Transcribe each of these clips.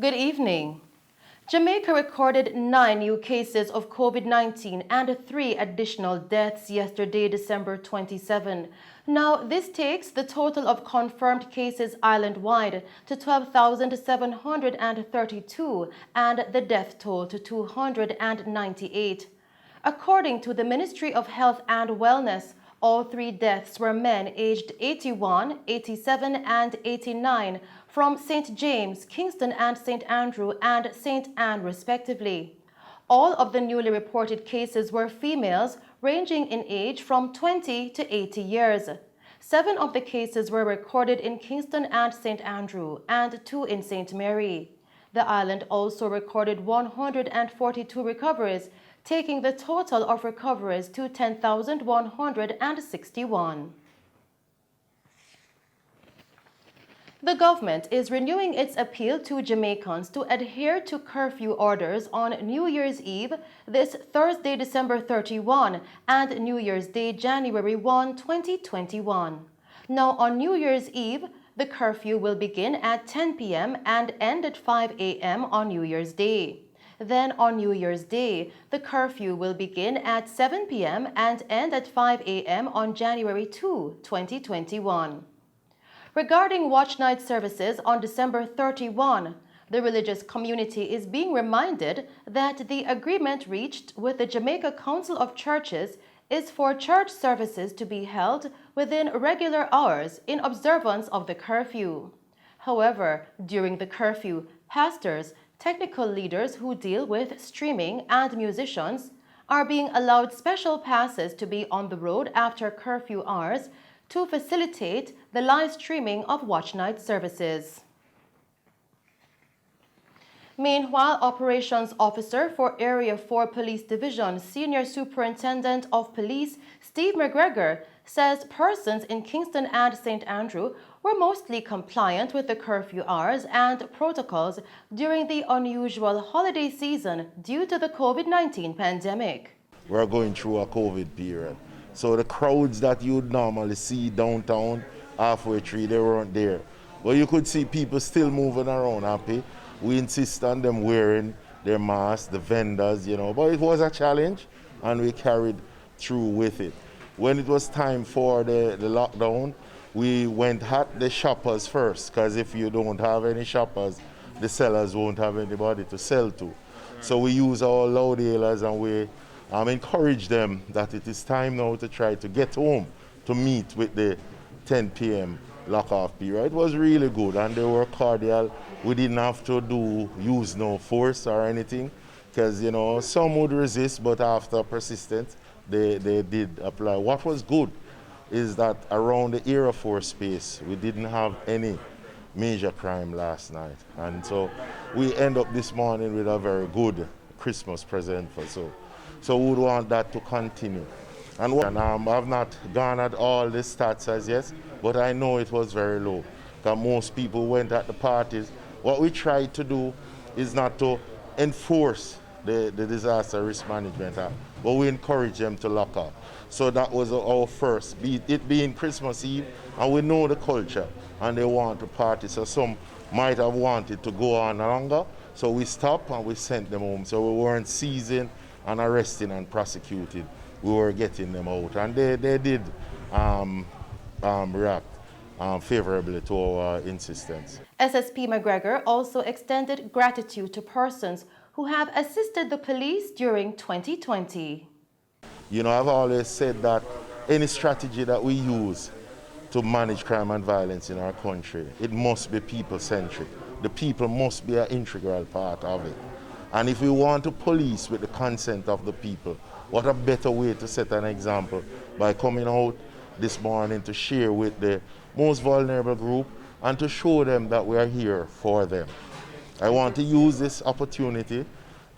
Good evening. Jamaica recorded 9 new cases of COVID-19 and 3 additional deaths yesterday, December 27. Now, this takes the total of confirmed cases island-wide to 12,732 and the death toll to 298. According to the Ministry of Health and Wellness, all 3 deaths were men aged 81, 87, and 89 from St. James, Kingston and St. Andrew and St. Anne respectively. All of the newly reported cases were females ranging in age from 20 to 80 years. 7 of the cases were recorded in Kingston and St. Andrew and 2 in St. Mary. The island also recorded 142 recoveries, taking the total of recoveries to 10,161. The government is renewing its appeal to Jamaicans to adhere to curfew orders on New Year's Eve this Thursday, December 31, and New Year's Day, January 1, 2021. Now, on New Year's Eve, the curfew will begin at 10 p.m. and end at 5 a.m. on New Year's Day. Then on New Year's Day, the curfew will begin at 7 p.m. and end at 5 a.m. on January 2, 2021. Regarding watch night services on December 31, the religious community is being reminded that the agreement reached with the Jamaica Council of Churches is for church services to be held within regular hours in observance of the curfew. However, during the curfew, pastors, technical leaders who deal with streaming, and musicians are being allowed special passes to be on the road after curfew hours to facilitate the live streaming of watch night services. Meanwhile, Operations Officer for Area 4 Police Division, Senior Superintendent of Police Steve McGregor, says persons in Kingston and St. Andrew were mostly compliant with the curfew hours and protocols during the unusual holiday season due to the COVID-19 pandemic. We're going through a COVID period. So the crowds that you'd normally see downtown halfway through, they weren't there. But you could see people still moving around happy. We insist on them wearing their masks, the vendors, but it was a challenge and we carried through with it. When it was time for the lockdown, we went at the shoppers first, because if you don't have any shoppers, the sellers won't have anybody to sell to. So we use our loud hailers and we encourage them that it is time now to try to get home to meet with the 10 p.m. lock-off period. It was really good and they were cordial. We didn't have to use no force or anything, because some would resist, but after persistence, they did apply. What was good is that around the Area 4 space, we didn't have any major crime last night. And so we end up this morning with a very good Christmas present for So we would want that to continue. And I've not garnered all the stats as yet, but I know it was very low, because most people went at the parties. What we tried to do is not to enforce the Disaster Risk Management Act, but we encourage them to lock up. So that was our first, it being Christmas Eve, and we know the culture, and they want to party. So some might have wanted to go on longer, so we stopped and we sent them home. So we weren't seizing and arresting and prosecuting. We were getting them out, and they did react favorably to our insistence. SSP McGregor also extended gratitude to persons who have assisted the police during 2020. I've always said that any strategy that we use to manage crime and violence in our country, it must be people-centric. The people must be an integral part of it. And if we want to police with the consent of the people, what a better way to set an example by coming out this morning to share with the most vulnerable group and to show them that we are here for them. I want to use this opportunity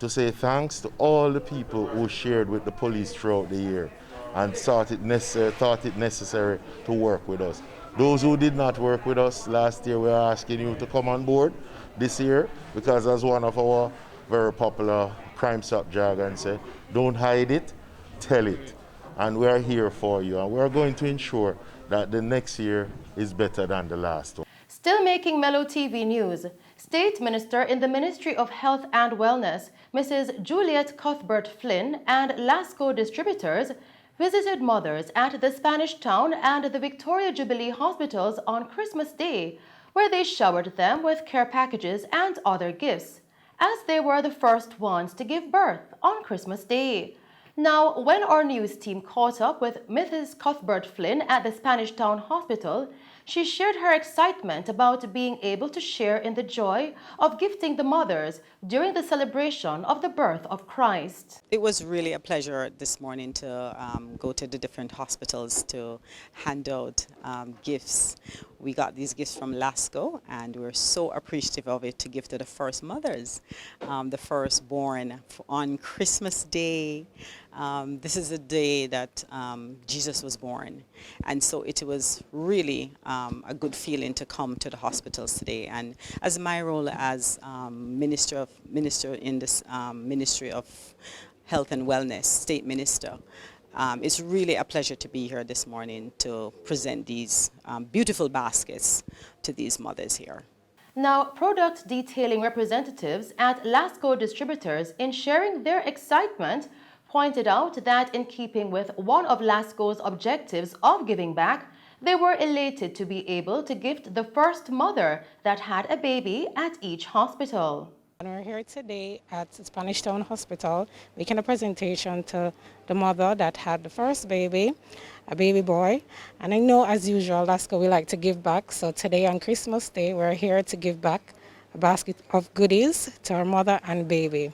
to say thanks to all the people who shared with the police throughout the year and thought it necessary to work with us. Those who did not work with us last year, we are asking you to come on board this year, because as one of our very popular Crime Stop jargon say, don't hide it, tell it. And we are here for you, and we are going to ensure that the next year is better than the last one. Still making Mello TV news, State Minister in the Ministry of Health and Wellness, Mrs. Juliet Cuthbert-Flynn, and Lasco distributors visited mothers at the Spanish Town and the Victoria Jubilee hospitals on Christmas Day, where they showered them with care packages and other gifts, as they were the first ones to give birth on Christmas Day. Now, when our news team caught up with Mrs. Cuthbert-Flynn at the Spanish Town Hospital, she shared her excitement about being able to share in the joy of gifting the mothers during the celebration of the birth of Christ. It was really a pleasure this morning to go to the different hospitals to hand out gifts. We got these gifts from Lasco, and we're so appreciative of it to give to the first mothers, the firstborn on Christmas Day. This is the day that Jesus was born, and so it was really a good feeling to come to the hospitals today. And as my role as minister in this Ministry of Health and Wellness, State Minister, it's really a pleasure to be here this morning to present these beautiful baskets to these mothers here. Now, product detailing representatives at Lasco distributors, in sharing their excitement, pointed out that in keeping with one of Lasco's objectives of giving back, they were elated to be able to gift the first mother that had a baby at each hospital. And we're here today at Spanish Town Hospital making a presentation to the mother that had the first baby, a baby boy. And I know, as usual, Lasco, we like to give back. So today on Christmas Day, we're here to give back a basket of goodies to our mother and baby.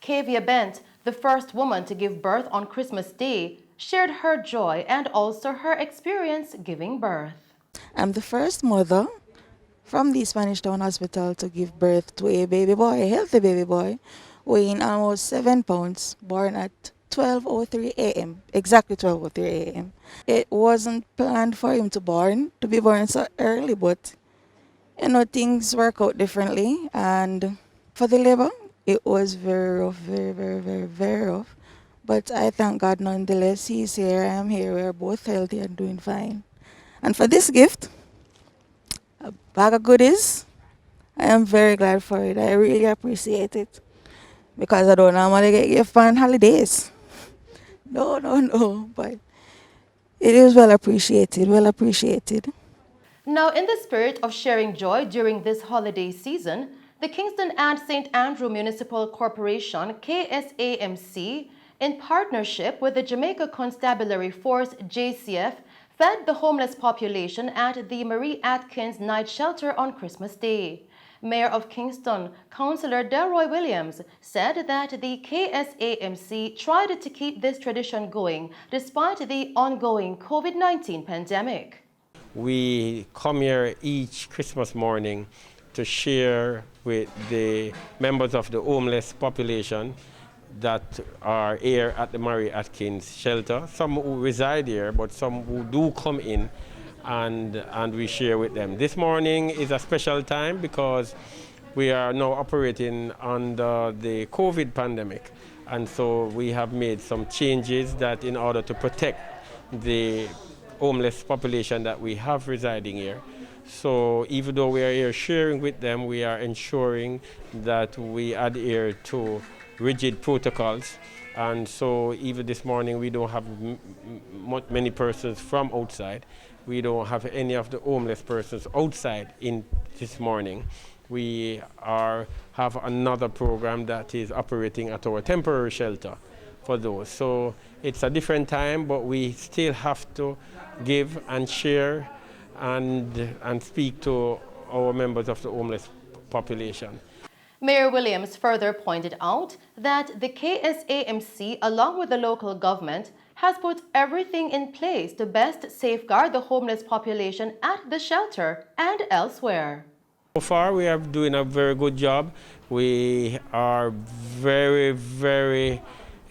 Kavia Bent, the first woman to give birth on Christmas Day, shared her joy and also her experience giving birth. I'm the first mother from the Spanish Town Hospital to give birth to a baby boy, a healthy baby boy, weighing almost 7 pounds, born at 12:03 a.m., exactly 12:03 a.m. It wasn't planned for him to be born so early, but things work out differently. And for the labor, it was very rough, very rough. But I thank God nonetheless. He's here, I am here, we're both healthy and doing fine. And for this gift, a bag of goodies, I am very glad for it. I really appreciate it, because I don't normally get gifts on holidays. No, but it is well appreciated. Now, in the spirit of sharing joy during this holiday season, the Kingston and St. Andrew Municipal Corporation, KSAMC, in partnership with the Jamaica Constabulary Force, JCF, fed the homeless population at the Marie Atkins Night Shelter on Christmas Day. Mayor of Kingston, Councillor Delroy Williams, said that the KSAMC tried to keep this tradition going despite the ongoing COVID-19 pandemic. We come here each Christmas morning to share with the members of the homeless population that are here at the Marie Atkins shelter. Some who reside here, but some who do come in, and we share with them. This morning is a special time because we are now operating under the COVID pandemic, and so we have made some changes that in order to protect the homeless population that we have residing here. So even though we are here sharing with them, we are ensuring that we adhere to rigid protocols. And so even this morning we don't have many persons from outside. We don't have any of the homeless persons outside in this morning. We have another program that is operating at our temporary shelter for those. So it's a different time, but we still have to give and share and speak to our members of the homeless population. Mayor Williams further pointed out that the KSAMC, along with the local government, has put everything in place to best safeguard the homeless population at the shelter and elsewhere. So far, we are doing a very good job. We are very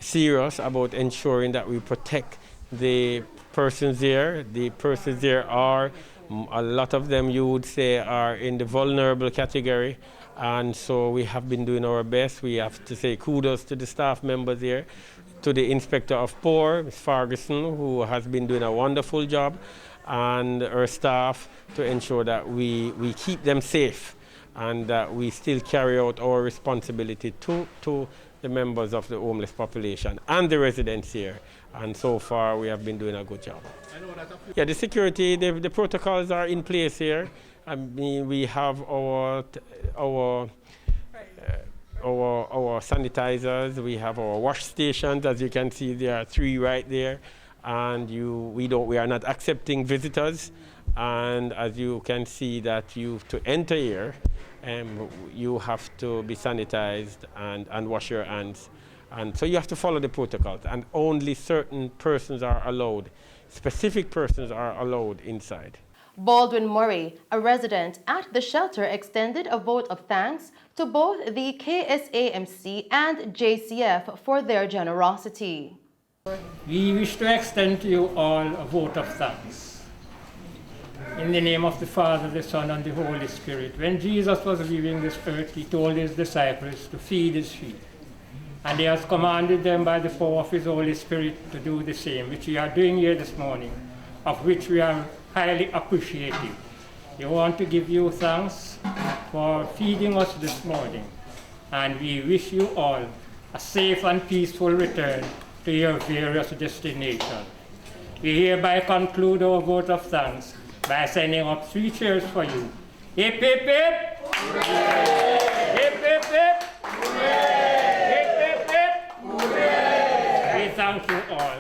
serious about ensuring that we protect the persons there. The persons there are, a lot of them you would say, are in the vulnerable category. And so we have been doing our best. We have to say kudos to the staff members here, to the Inspector of Poor, Ms. Ferguson, who has been doing a wonderful job, and her staff, to ensure that we keep them safe. and that we still carry out our responsibility to the members of the homeless population and the residents here. And so far, we have been doing a good job. Yeah, the security, the protocols are in place here. I mean, we have our sanitizers, we have our wash stations. As you can see, there are 3 right there, and we are not accepting visitors. And as you can see, that to enter here, you have to be sanitized and wash your hands. And so you have to follow the protocols, and only certain persons are allowed. Specific persons are allowed inside. Baldwin Murray, a resident at the shelter, extended a vote of thanks to both the KSAMC and JCF for their generosity. We wish to extend to you all a vote of thanks. In the name of the Father, the Son, and the Holy Spirit. When Jesus was leaving this earth, he told his disciples to feed his sheep. And he has commanded them by the power of his Holy Spirit to do the same, which we are doing here this morning, of which we are highly appreciative. We want to give you thanks for feeding us this morning, and we wish you all a safe and peaceful return to your various destinations. We hereby conclude our vote of thanks by sending up 3 cheers for you. Hip, hip, hip! Hooray! Hip, hip, hip! Hooray! Hip, hip, hip! Hooray! We thank you all.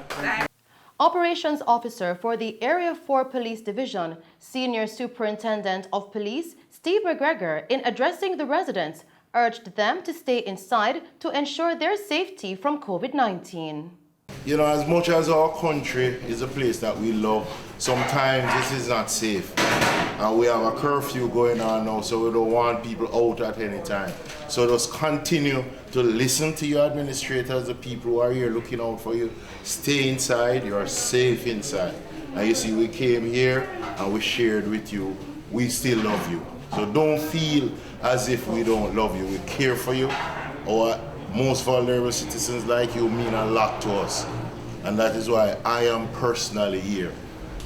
Operations Officer for the Area 4 Police Division, Senior Superintendent of Police, Steve McGregor, in addressing the residents, urged them to stay inside to ensure their safety from COVID-19. You know, as much as our country is a place that we love, sometimes this is not safe. And we have a curfew going on now, so we don't want people out at any time. So just continue to listen to your administrators, the people who are here looking out for you. Stay inside, you're safe inside. And you see, we came here and we shared with you. We still love you. So don't feel as if we don't love you. We care for you. Our most vulnerable citizens like you mean a lot to us. And that is why I am personally here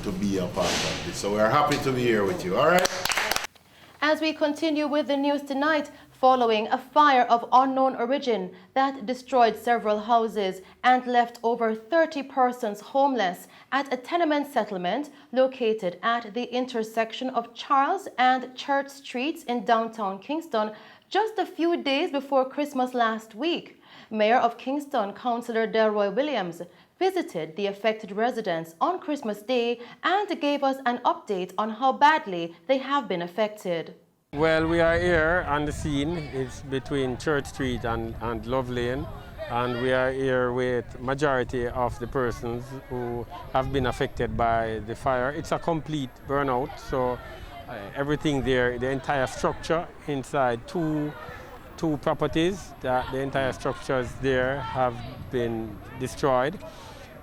to be a part of this. So we're happy to be here with you, all right? As we continue with the news tonight, following a fire of unknown origin that destroyed several houses and left over 30 persons homeless at a tenement settlement located at the intersection of Charles and Church Streets in downtown Kingston just a few days before Christmas last week, Mayor of Kingston, Councillor Delroy Williams, visited the affected residents on Christmas Day and gave us an update on how badly they have been affected. Well, we are here on the scene. It's between Church Street and Love Lane, and we are here with majority of the persons who have been affected by the fire. It's a complete burnout, so everything there, the entire structure inside two properties, the entire structures there have been destroyed.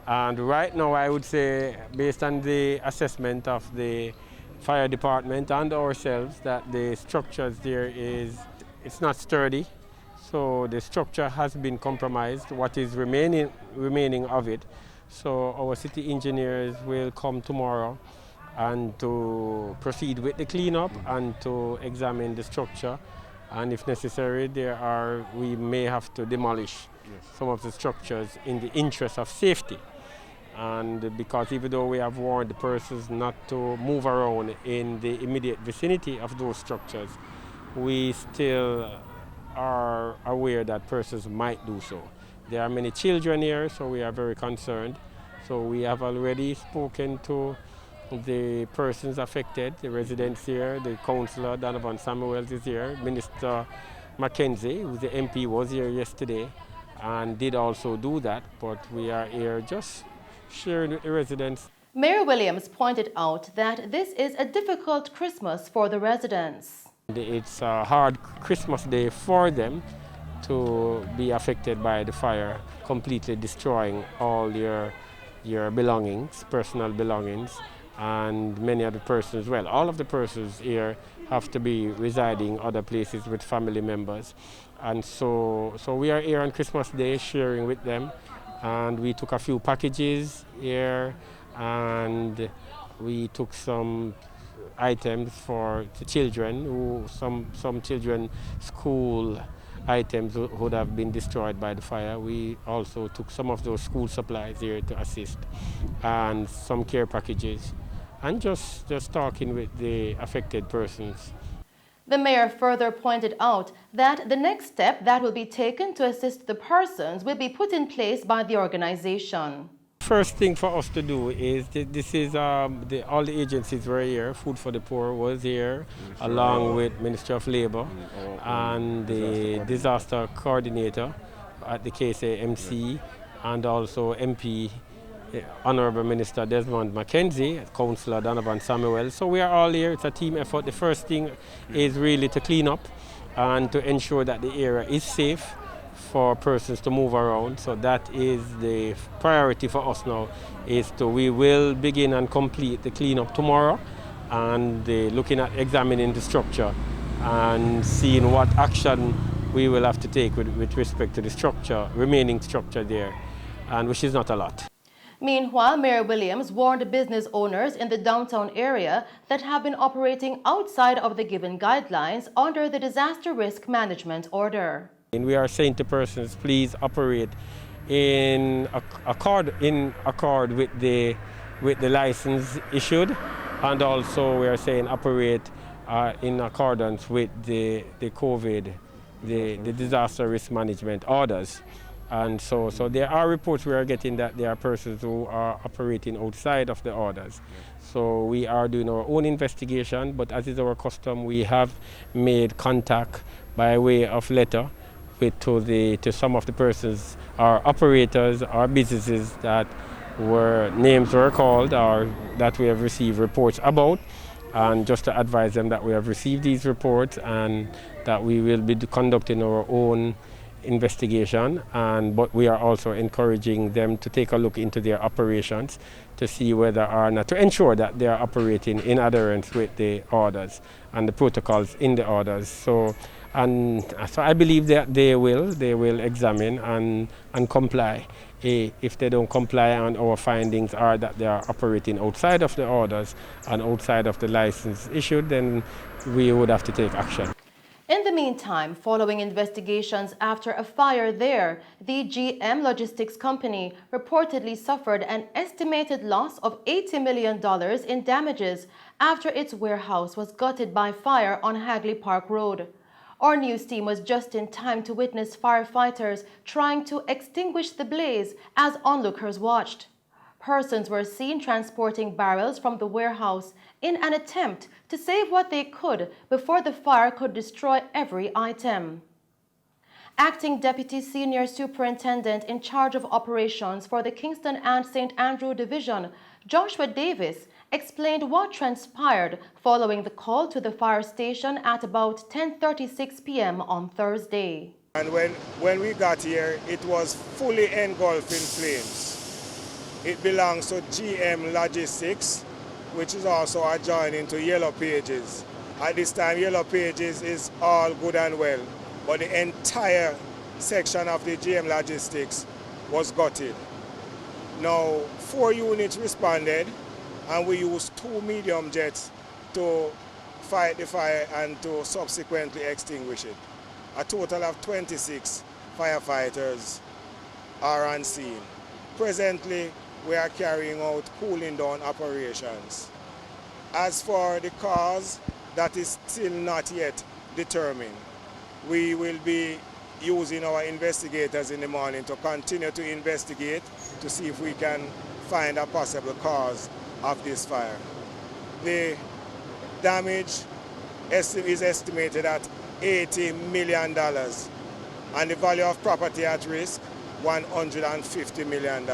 And right now, I would say, based on the assessment of the fire department and ourselves, that the structures there it's not sturdy. So the structure has been compromised, what is remaining of it. So our city engineers will come tomorrow and to proceed with the cleanup and to examine the structure. And if necessary, we may have to demolish some of the structures in the interest of safety. And because even though we have warned the persons not to move around in the immediate vicinity of those structures, we still are aware that persons might do so. There are many children here, so we are very concerned. So we have already spoken to the persons affected, the residents here, the councillor Donovan Samuels is here, Minister Mackenzie, who's the MP, was here yesterday and did also do that, but we are here just sharing with the residents. Mayor Williams pointed out that this is a difficult Christmas for the residents. It's a hard Christmas day for them to be affected by the fire, completely destroying all your belongings, personal belongings, and many of the persons, well, all of the persons here have to be residing other places with family members. And so we are here on Christmas Day sharing with them, and we took a few packages here, and we took some items for the children, who some children school items would have been destroyed by the fire. We also took some of those school supplies here to assist, and some care packages, and just talking with the affected persons. The mayor further pointed out that the next step that will be taken to assist the persons will be put in place by the organization. First thing for us to do is all the agencies were here. Food for the Poor was here, along with Ministry of Labour and the disaster coordinator at the KSAMC, and also MP, Honourable Minister Desmond Mackenzie, Councillor Donovan Samuel. So we are all here. It's a team effort. The first thing is really to clean up and to ensure that the area is safe for persons to move around. So that is the priority for us now. We will begin and complete the cleanup tomorrow, and looking at examining the structure and seeing what action we will have to take with respect to the structure, remaining structure there, and which is not a lot. Meanwhile, Mayor Williams warned business owners in the downtown area that have been operating outside of the given guidelines under the Disaster Risk Management Order. And we are saying to persons, please operate in accord with the license issued, and also we are saying operate in accordance with the COVID, the disaster risk management orders. And so there are reports we are getting that there are persons who are operating outside of the orders. So we are doing our own investigation, but as is our custom, we have made contact by way of letter to some of the persons, our operators, our businesses that names were called or that we have received reports about, and just to advise them that we have received these reports and that we will be conducting our own investigation, but we are also encouraging them to take a look into their operations to see whether or not, to ensure that they are operating in adherence with the orders and the protocols in the orders. So I believe that they will examine and comply. If they don't comply, and our findings are that they are operating outside of the orders and outside of the license issued, then we would have to take action. In the meantime, following investigations after a fire there, the GM Logistics Company reportedly suffered an estimated loss of $80 million in damages after its warehouse was gutted by fire on Hagley Park Road. Our news team was just in time to witness firefighters trying to extinguish the blaze as onlookers watched. Persons were seen transporting barrels from the warehouse in an attempt to save what they could before the fire could destroy every item. Acting Deputy Senior Superintendent in charge of operations for the Kingston and St. Andrew Division, Joshua Davis, explained what transpired following the call to the fire station at about 10:36 p.m. on Thursday. And when we got here, it was fully engulfed in flames. It belongs to GM Logistics, which is also adjoining to Yellow Pages. At this time, Yellow Pages is all good and well, but the entire section of the GM Logistics was gutted. Now, 4 units responded, and we used 2 medium jets to fight the fire and to subsequently extinguish it. A total of 26 firefighters are on scene. Presently, we are carrying out cooling down operations. As for the cause, that is still not yet determined. We will be using our investigators in the morning to continue to investigate to see if we can find a possible cause of this fire. The damage is estimated at $80 million, and the value of property at risk, $150 million.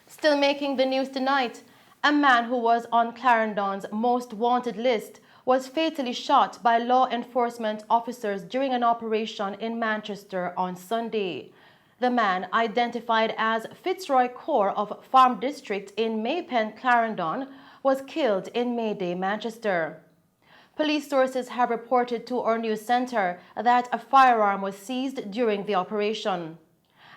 Still making the news tonight, a man who was on Clarendon's most wanted list was fatally shot by law enforcement officers during an operation in Manchester on Sunday. The man, identified as Fitzroy Core of Farm District in Maypen, Clarendon, was killed in Mayday, Manchester. Police sources have reported to our news center that a firearm was seized during the operation.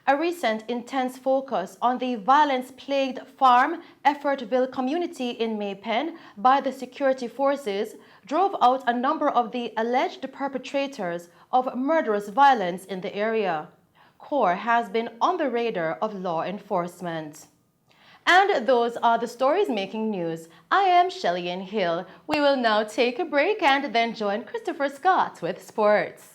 A recent intense focus on the violence-plagued Farm Effortville community in Maypen by the security forces drove out a number of the alleged perpetrators of murderous violence in the area. CORE has been on the radar of law enforcement. And those are the stories making news. I am Shelley Hill. We will now take a break and then join Christopher Scott with sports.